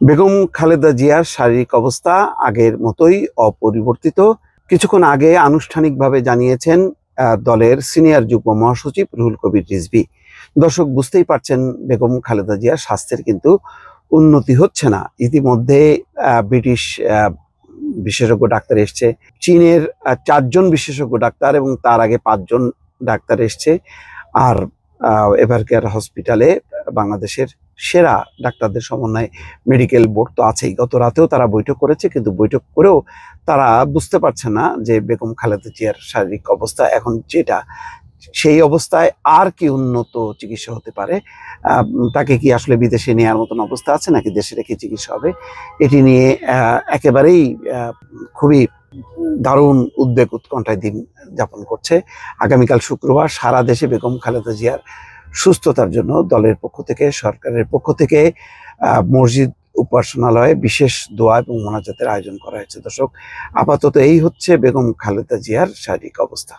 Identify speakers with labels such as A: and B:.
A: বেগম খালেদা জিয়ার শারীরিক অবস্থা আগের মতোই অপরিবর্তিত। কিছুক্ষণ আগে আনুষ্ঠানিকভাবে জানিয়েছেন দলের সিনিয়র যুগ্ম মহাসচিব রুহুল কবির রিজভী। দর্শক বুঝতেই পারছেন বেগম খালেদা জিয়ার স্বাস্থ্যের কিন্তু উন্নতি হচ্ছে না। ইতিমধ্যে ব্রিটিশ বিশেষজ্ঞ ডাক্তার এসছে, চীনের 4জন বিশেষজ্ঞ ডাক্তার এবং তার আগে 5জন ডাক্তার এসছে। আর এভারকেয়ার হসপিটালে বাংলাদেশের সেরা ডাক্তারদের সমন্বয়ে মেডিকেল বোর্ড তো আছেই। গত রাতেও তারা বৈঠক করেছে, কিন্তু বৈঠক করেও তারা বুঝতে পারছে না যে বেগম খালেদা জিয়ার শারীরিক অবস্থা এখন যেটা, সেই অবস্থায় আর কি উন্নত চিকিৎসা হতে পারে। তাকে কি আসলে বিদেশে নেওয়ার মতন অবস্থা আছে নাকি দেশে রেখে চিকিৎসা হবে, এটি নিয়ে একেবারেই খুবই দারুণ উদ্বেগ উৎকণ্ঠায় দিন যাপন করছে। আগামীকাল শুক্রবার সারা দেশে বেগম খালেদা জিয়ার সুস্থতার জন্য দলের পক্ষ থেকে, সরকারের পক্ষ থেকে মসজিদ উপাসনালয়ে বিশেষ দোয়া এবং মোনাজাতের আয়োজন করা হয়েছে। দর্শক, আপাতত এই হচ্ছে বেগম খালেদা জিয়ার শারীরিক অবস্থা।